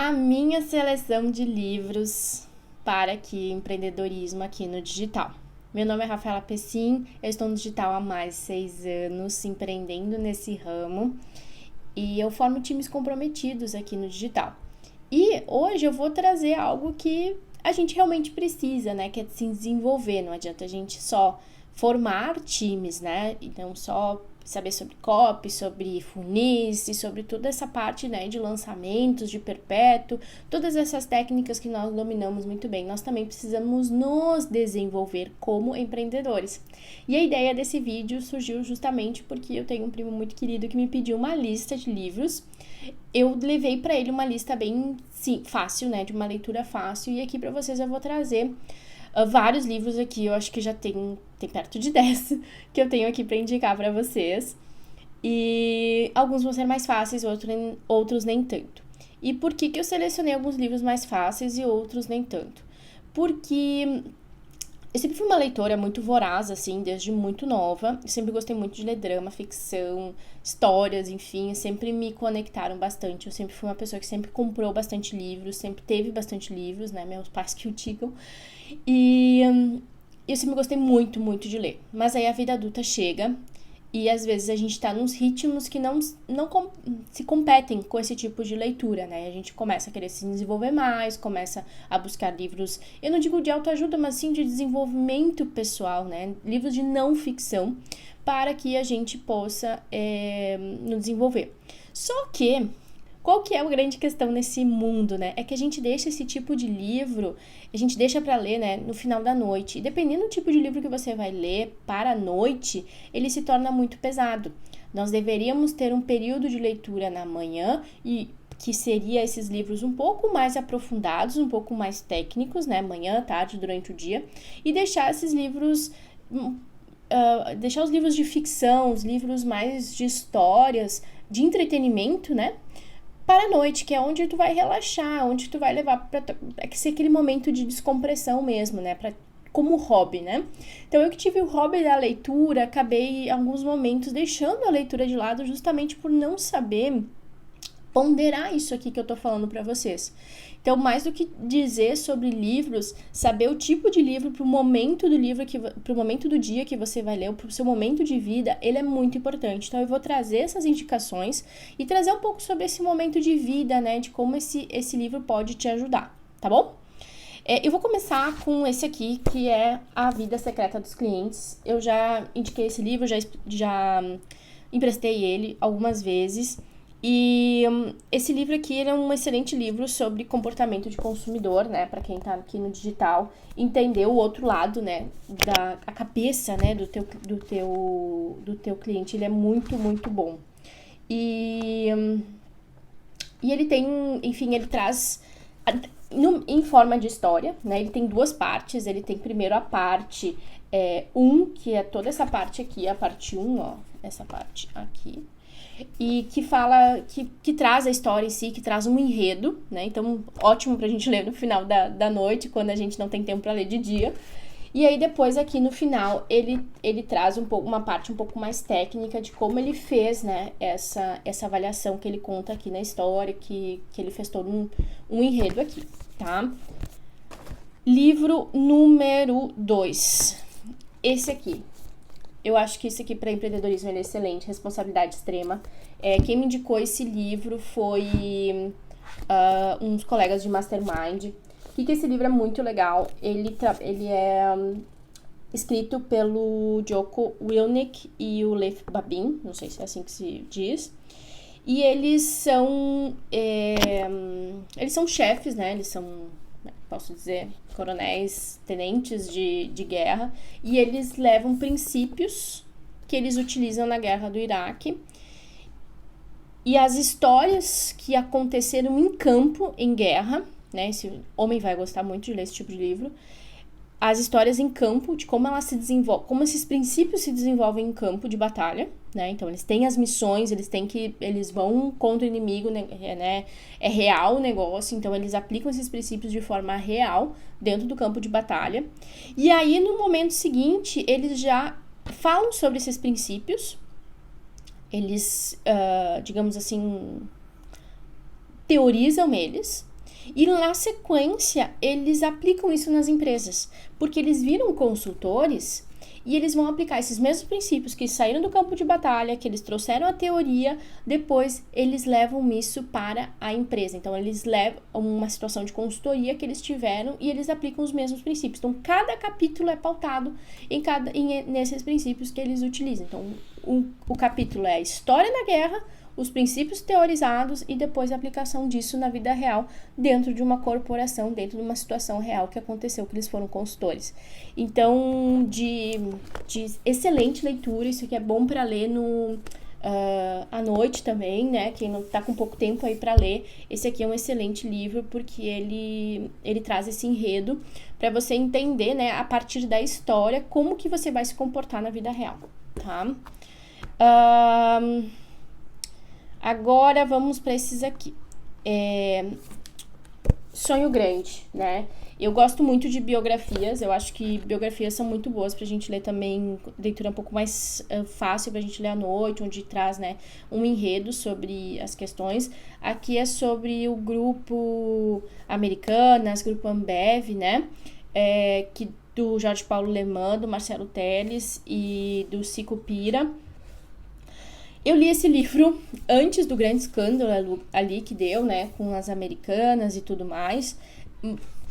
a minha seleção de livros para empreendedorismo aqui no digital. Meu nome é Rafaela Pessim, eu estou no digital há mais de 6 anos, empreendendo nesse ramo, e eu formo times comprometidos aqui no digital. E hoje eu vou trazer algo que a gente realmente precisa, né? Que é se desenvolver. Não adianta a gente só formar times, né? Então, só saber sobre copy, sobre funis e sobre toda essa parte, né, de lançamentos, de perpétuo, todas essas técnicas que nós dominamos muito bem. Nós também precisamos nos desenvolver como empreendedores. E a ideia desse vídeo surgiu justamente porque eu tenho um primo muito querido que me pediu uma lista de livros. Eu levei para ele uma lista bem fácil, né, de uma leitura fácil, e aqui para vocês eu vou trazer vários livros aqui. Eu acho que já tem perto de 10 que eu tenho aqui para indicar para vocês. E alguns vão ser mais fáceis, outros nem tanto. E por que eu selecionei alguns livros mais fáceis e outros nem tanto? Porque eu sempre fui uma leitora muito voraz, assim, desde muito nova. Eu sempre gostei muito de ler drama, ficção, histórias, enfim, sempre me conectaram bastante. Eu sempre fui uma pessoa que sempre comprou bastante livros, sempre teve bastante livros, né? Meus pais que o digam. E eu sempre gostei muito, muito de ler. Mas aí a vida adulta chega e às vezes a gente tá nos ritmos que não se competem com esse tipo de leitura, né? A gente começa a querer se desenvolver mais, começa a buscar livros, eu não digo de autoajuda, mas sim de desenvolvimento pessoal, né? Livros de não ficção, para que a gente possa nos desenvolver. Só que qual que é a grande questão nesse mundo, né? É que a gente deixa esse tipo de livro, a gente deixa para ler, né, no final da noite. E dependendo do tipo de livro que você vai ler para a noite, ele se torna muito pesado. Nós deveríamos ter um período de leitura na manhã, e que seria esses livros um pouco mais aprofundados, um pouco mais técnicos, né? Manhã, tarde, durante o dia. E deixar esses livros... deixar os livros de ficção, os livros mais de histórias, de entretenimento, né, para a noite, que é onde tu vai relaxar, onde tu vai levar para ser aquele momento de descompressão mesmo, né, como hobby, né? Então, eu que tive o hobby da leitura, acabei, em alguns momentos, deixando a leitura de lado justamente por não saber ponderar isso aqui que eu tô falando para vocês. Então, mais do que dizer sobre livros, saber o tipo de livro pro momento do livro, pro momento do dia que você vai ler, ou pro seu momento de vida, ele é muito importante. Então, eu vou trazer essas indicações e trazer um pouco sobre esse momento de vida, né, de como esse livro pode te ajudar, tá bom? Eu vou começar com esse aqui, que é A Vida Secreta dos Clientes. Eu já indiquei esse livro, já emprestei ele algumas vezes. E esse livro aqui, ele é um excelente livro sobre comportamento de consumidor, né? Para quem tá aqui no digital, entender o outro lado, né? A cabeça, né? Do teu cliente. Ele é muito, muito bom. E ele tem, enfim, ele traz em forma de história, né? Ele tem duas partes. Ele tem primeiro a parte 1, que é toda essa parte aqui, a parte 1, ó. Essa parte aqui. E que fala, que traz a história em si, que traz um enredo, né? Então, ótimo pra gente ler no final da noite, quando a gente não tem tempo pra ler de dia. E aí, depois, aqui no final, ele traz uma parte um pouco mais técnica de como ele fez, né, essa avaliação que ele conta aqui na história, que ele fez todo um enredo aqui, tá? Livro número 2. Esse aqui. Eu acho que isso aqui para empreendedorismo é excelente, responsabilidade extrema. Quem me indicou esse livro foi uns colegas de Mastermind. Que esse livro é muito legal. Ele é escrito pelo Jocko Willink e o Leif Babin, não sei se é assim que se diz. E eles são chefes, né? Eles são, posso dizer, coronéis, tenentes de guerra, e eles levam princípios que eles utilizam na guerra do Iraque e as histórias que aconteceram em campo, em guerra, né? Esse homem vai gostar muito de ler esse tipo de livro. As histórias em campo, de como elas se desenvolvem, como esses princípios se desenvolvem em campo de batalha, né? Então, eles têm as missões, eles vão contra o inimigo, né? É real o negócio, então eles aplicam esses princípios de forma real dentro do campo de batalha. E aí, no momento seguinte, eles já falam sobre esses princípios, eles, digamos assim, teorizam eles, E na sequência, eles aplicam isso nas empresas, porque eles viram consultores e eles vão aplicar esses mesmos princípios que saíram do campo de batalha, que eles trouxeram a teoria, depois eles levam isso para a empresa. Então, eles levam uma situação de consultoria que eles tiveram e eles aplicam os mesmos princípios. Então, cada capítulo é pautado nesses princípios que eles utilizam. Então, o capítulo é a história da guerra, os princípios teorizados e depois a aplicação disso na vida real, dentro de uma corporação, dentro de uma situação real que aconteceu, que eles foram consultores. Então, de excelente leitura, isso aqui é bom para ler à noite também, né? Quem não tá com pouco tempo aí para ler, esse aqui é um excelente livro, porque ele traz esse enredo para você entender, né, a partir da história, como que você vai se comportar na vida real, tá? Agora vamos para esses aqui. Sonho Grande, né? Eu gosto muito de biografias, eu acho que biografias são muito boas pra gente ler também, leitura um pouco mais fácil pra gente ler à noite, onde traz, né, um enredo sobre as questões. Aqui é sobre o grupo Americanas, grupo Ambev, né? Do Jorge Paulo Lemann, do Marcelo Telles e do Cico Pira. Eu li esse livro antes do grande escândalo ali que deu, né, com as Americanas e tudo mais.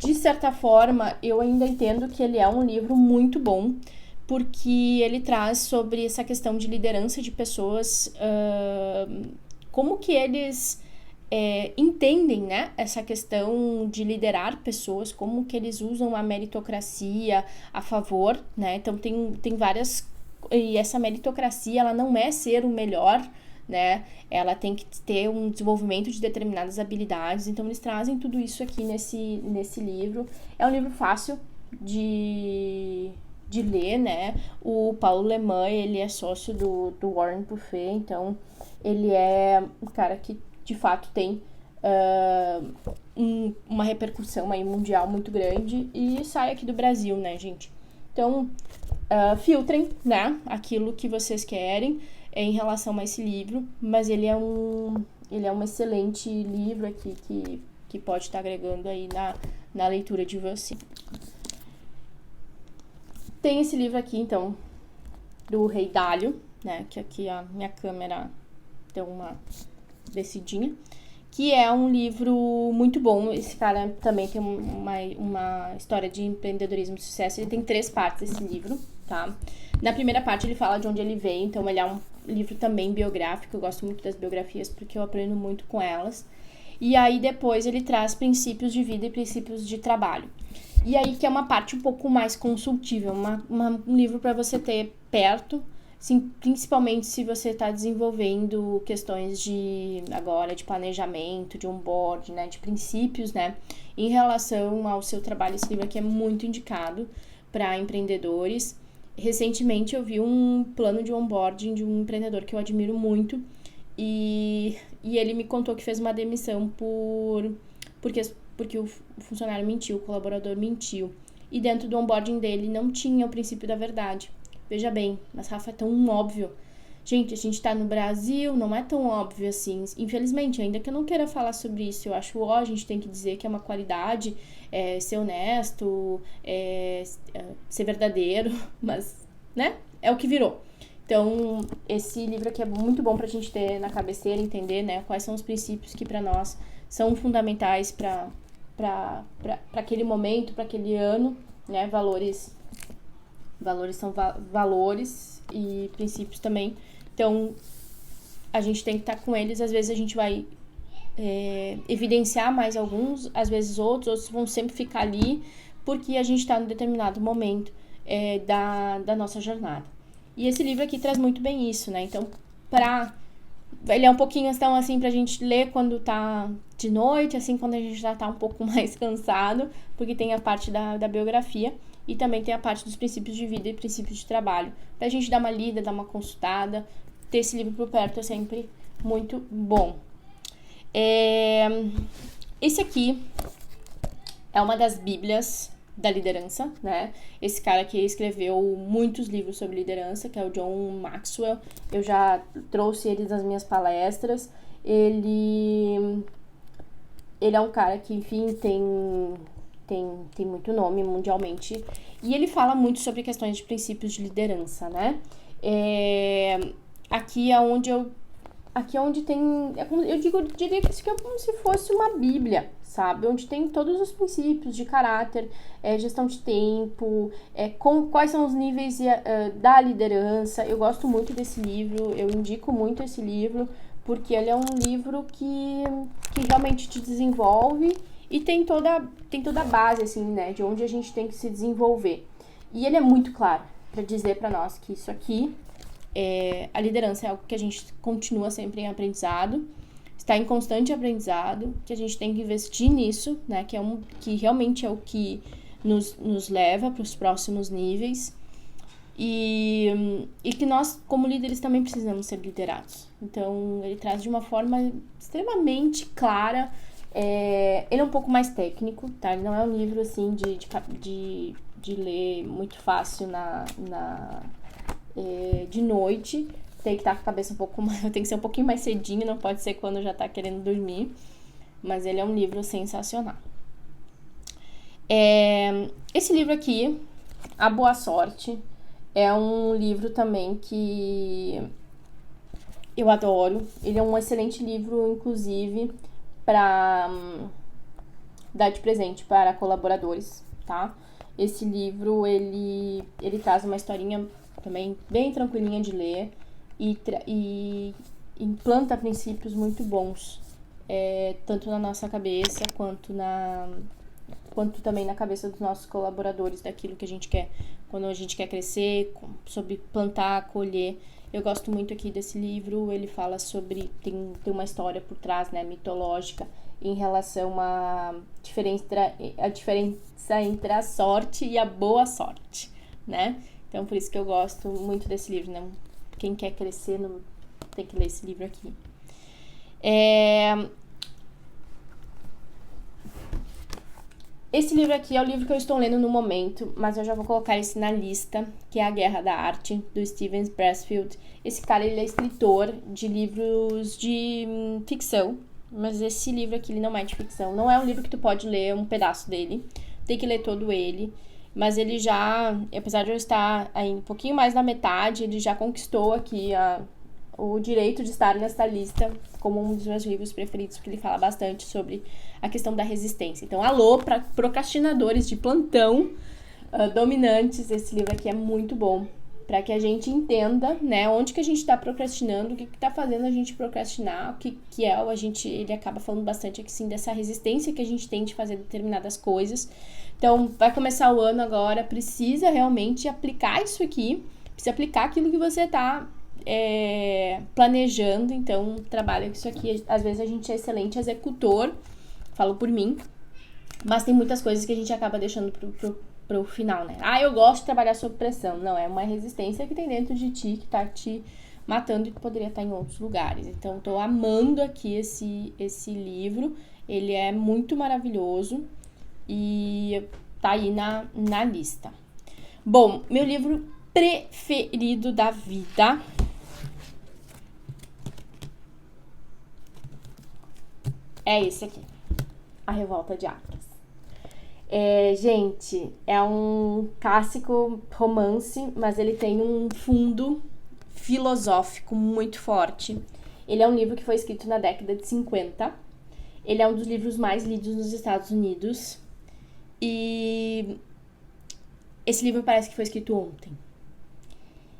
De certa forma, eu ainda entendo que ele é um livro muito bom, porque ele traz sobre essa questão de liderança de pessoas, como que eles entendem, né, essa questão de liderar pessoas, como que eles usam a meritocracia a favor, né, então tem várias. E essa meritocracia, ela não é ser o melhor, né? Ela tem que ter um desenvolvimento de determinadas habilidades. Então, eles trazem tudo isso aqui nesse livro. É um livro fácil de ler, né? O Paulo Lemann, ele é sócio do Warren Buffett. Então, ele é um cara que, de fato, tem uma repercussão aí mundial muito grande. E sai aqui do Brasil, né, gente? Então, filtrem, né, aquilo que vocês querem em relação a esse livro, mas ele é um excelente livro aqui que pode estar agregando aí na leitura de você. Tem esse livro aqui, então, do Rei Dalio, né, que aqui a minha câmera deu uma descidinha, que é um livro muito bom. Esse cara também tem uma história de empreendedorismo e sucesso. Ele tem 3 partes, esse livro, tá? Na primeira parte ele fala de onde ele veio, então ele é um livro também biográfico. Eu gosto muito das biografias porque eu aprendo muito com elas. E aí depois ele traz princípios de vida e princípios de trabalho. E aí que é uma parte um pouco mais consultível, um livro para você ter perto, sim, principalmente se você está desenvolvendo questões de planejamento, de onboard, né, de princípios, né, em relação ao seu trabalho. Esse livro aqui é muito indicado para empreendedores. Recentemente eu vi um plano de onboarding de um empreendedor que eu admiro muito e ele me contou que fez uma demissão porque o funcionário mentiu, o colaborador mentiu. E dentro do onboarding dele não tinha o princípio da verdade. Veja bem, mas Rafa, é tão óbvio. Gente, a gente tá no Brasil, não é tão óbvio assim. Infelizmente, ainda que eu não queira falar sobre isso, eu acho a gente tem que dizer que é uma qualidade, ser honesto, ser verdadeiro, mas, né, é o que virou. Então, esse livro aqui é muito bom pra gente ter na cabeceira, entender, né, quais são os princípios que pra nós são fundamentais pra aquele momento, pra aquele ano, né, valores são valores e princípios também. Então, a gente tem que estar com eles. Às vezes a gente vai evidenciar mais alguns, às vezes outros vão sempre ficar ali, porque a gente está em determinado momento da nossa jornada. E esse livro aqui traz muito bem isso, né? Então, ele é um pouquinho assim pra gente ler quando tá de noite, assim, quando a gente já tá um pouco mais cansado, porque tem a parte da biografia e também tem a parte dos princípios de vida e princípios de trabalho. Pra gente dar uma lida, dar uma consultada, ter esse livro por perto é sempre muito bom. Esse aqui é uma das bíblias da liderança, né? Esse cara aqui escreveu muitos livros sobre liderança, que é o John Maxwell. Eu já trouxe ele nas minhas palestras. Ele Ele é um cara que, enfim, tem muito nome mundialmente. E ele fala muito sobre questões de princípios de liderança, né? Aqui é onde tem... diria que isso aqui é como se fosse uma bíblia, sabe? Onde tem todos os princípios de caráter, gestão de tempo, quais são os níveis da liderança. Eu gosto muito desse livro, eu indico muito esse livro, porque ele é um livro que realmente te desenvolve e tem toda a base, assim, né, de onde a gente tem que se desenvolver. E ele é muito claro para dizer para nós que isso aqui, a liderança é algo que a gente continua sempre em aprendizado, está em constante aprendizado, que a gente tem que investir nisso, né, que realmente é o que nos leva para os próximos níveis. E que nós, como líderes, também precisamos ser liderados. Então, ele traz de uma forma extremamente clara. Ele é um pouco mais técnico, tá? Ele não é um livro, assim, de ler muito fácil de noite. Tem que estar com a cabeça um pouco mais... Tem que ser um pouquinho mais cedinho, não pode ser quando já tá querendo dormir. Mas ele é um livro sensacional. Esse livro aqui, A Boa Sorte, é um livro também que eu adoro. Ele é um excelente livro, inclusive, para dar de presente para colaboradores, tá? Esse livro, ele traz uma historinha também bem tranquilinha de ler e implanta princípios muito bons, tanto na nossa cabeça quanto também na cabeça dos nossos colaboradores, daquilo que a gente quer, quando a gente quer crescer, sobre plantar, colher. Eu gosto muito aqui desse livro. Ele fala sobre, tem uma história por trás, né, mitológica, em relação à diferença entre a sorte e a boa sorte, né? Então, por isso que eu gosto muito desse livro, né? Quem quer crescer tem que ler esse livro aqui. Esse livro aqui é o livro que eu estou lendo no momento, mas eu já vou colocar esse na lista, que é A Guerra da Arte, do Steven Pressfield. Esse cara, ele é escritor de livros de ficção, mas esse livro aqui, ele não é de ficção. Não é um livro que tu pode ler um pedaço dele, tem que ler todo ele. Mas ele já, apesar de eu estar aí um pouquinho mais na metade, ele já conquistou aqui o direito de estar nessa lista como um dos meus livros preferidos, porque ele fala bastante sobre a questão da resistência. Então, alô, para procrastinadores de plantão, dominantes, esse livro aqui é muito bom, para que a gente entenda, né, onde que a gente está procrastinando, o que está fazendo a gente procrastinar, o que ele acaba falando bastante aqui, sim, dessa resistência que a gente tem de fazer determinadas coisas. Então, vai começar o ano agora, precisa realmente aplicar isso aqui, precisa aplicar aquilo que você está planejando. Então, trabalha com isso aqui. Às vezes a gente é excelente executor, falo por mim, mas tem muitas coisas que a gente acaba deixando pro final, né? Eu gosto de trabalhar sob pressão. Não, é uma resistência que tem dentro de ti, que tá te matando e que poderia estar em outros lugares. Então, tô amando aqui esse livro. Ele é muito maravilhoso e tá aí na lista. Bom, meu livro preferido da vida é esse aqui, A Revolta de Atlas. Gente, é um clássico romance, mas ele tem um fundo filosófico muito forte. Ele é um livro que foi escrito na década de 50. Ele é um dos livros mais lidos nos Estados Unidos. E esse livro parece que foi escrito ontem.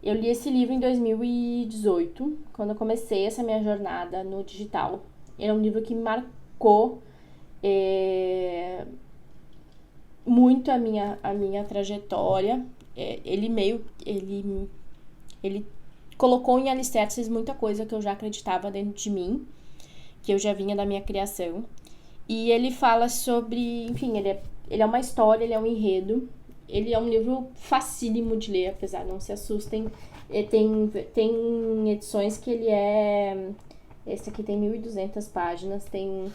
Eu li esse livro em 2018, quando eu comecei essa minha jornada no digital. Ele é um livro que marcou muito a minha trajetória. Ele colocou em alicerces muita coisa que eu já acreditava dentro de mim, que eu já vinha da minha criação. E ele fala sobre, enfim, ele é uma história, ele é um enredo. Ele é um livro facílimo de ler, apesar, não se assustem. Tem edições que ele é... Esse aqui tem 1.200 páginas, tem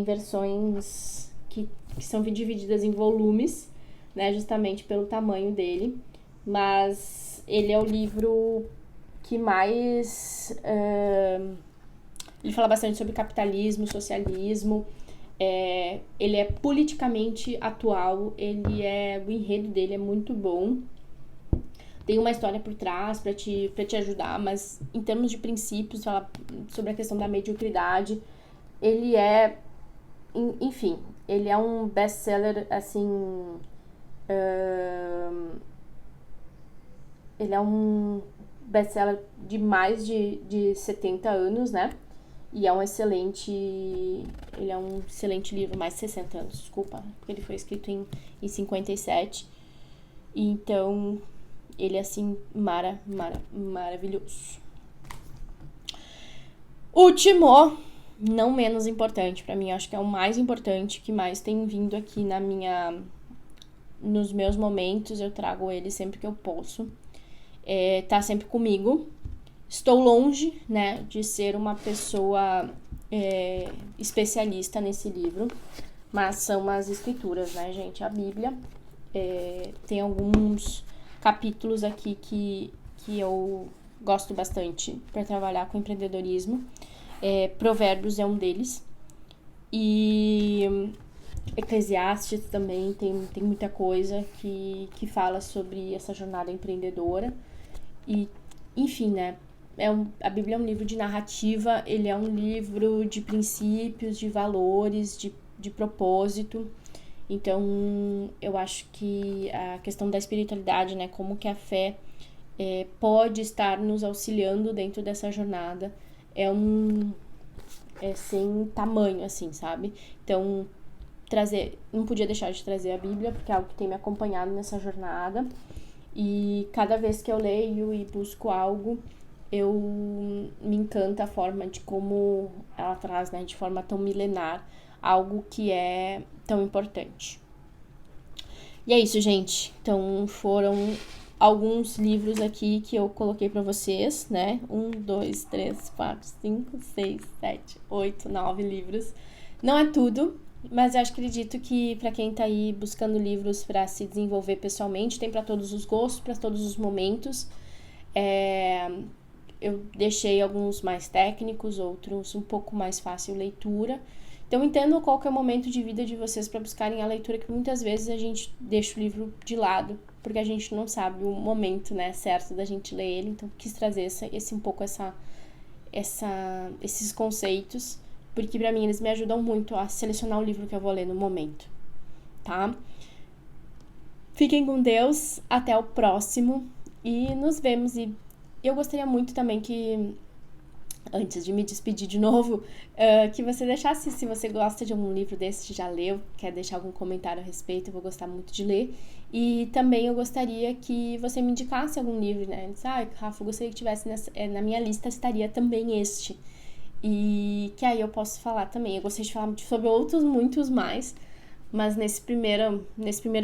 versões que são divididas em volumes, né, justamente pelo tamanho dele. Mas ele é o livro que mais... ele fala bastante sobre capitalismo, socialismo, Ele é politicamente atual, o enredo dele é muito bom. Tem uma história por trás pra te ajudar, mas em termos de princípios, fala sobre a questão da mediocridade. Ele é, enfim, ele é um best-seller, assim... ele é um best-seller de mais de 70 anos, né? E é um excelente... Ele é um excelente livro, mais de 60 anos, desculpa. Porque ele foi escrito em 57. Então, ele é, assim, maravilhoso. Último, não menos importante pra mim. Acho que é o mais importante, que mais tem vindo aqui nos meus momentos. Eu trago ele sempre que eu posso. Tá sempre comigo. Estou longe, né, de ser uma pessoa especialista nesse livro, mas são as escrituras, né, gente? A Bíblia. Tem alguns capítulos aqui que eu gosto bastante para trabalhar com empreendedorismo. Provérbios é um deles. E Eclesiastes também tem muita coisa que fala sobre essa jornada empreendedora. E, enfim, né? A Bíblia é um livro de narrativa, ele é um livro de princípios, de valores, de propósito. Então, eu acho que a questão da espiritualidade, né? Como que a fé pode estar nos auxiliando dentro dessa jornada, é sem tamanho, assim, sabe? Então, não podia deixar de trazer a Bíblia, porque é algo que tem me acompanhado nessa jornada. E cada vez que eu leio e busco algo, me encanta a forma de como ela traz, né, de forma tão milenar, algo que é tão importante. E é isso, gente. Então, foram alguns livros aqui que eu coloquei pra vocês, né? 1, 2, 3, 4, 5, 6, 7, 8, 9 livros. Não é tudo, mas eu acredito que pra quem tá aí buscando livros pra se desenvolver pessoalmente, tem pra todos os gostos, pra todos os momentos. Eu deixei alguns mais técnicos, outros um pouco mais fácil leitura. Então, entendo qual que é o momento de vida de vocês para buscarem a leitura, que muitas vezes a gente deixa o livro de lado, porque a gente não sabe o momento, né, certo da gente ler ele. Então, quis trazer esses conceitos, porque para mim eles me ajudam muito a selecionar o livro que eu vou ler no momento, tá? Fiquem com Deus, até o próximo e nos vemos. E eu gostaria muito também que, antes de me despedir de novo, que você deixasse, se você gosta de algum livro desse, já leu, quer deixar algum comentário a respeito, eu vou gostar muito de ler. E também eu gostaria que você me indicasse algum livro, né? Rafa, eu gostaria que tivesse na minha lista, estaria também este. E que aí eu posso falar também. Eu gostaria de falar sobre outros, muitos mais, mas nesse primeiro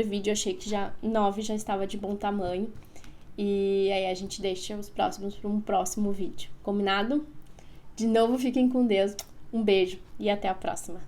vídeo eu achei que 9 já estava de bom tamanho. E aí a gente deixa os próximos para um próximo vídeo. Combinado? De novo, fiquem com Deus. Um beijo e até a próxima.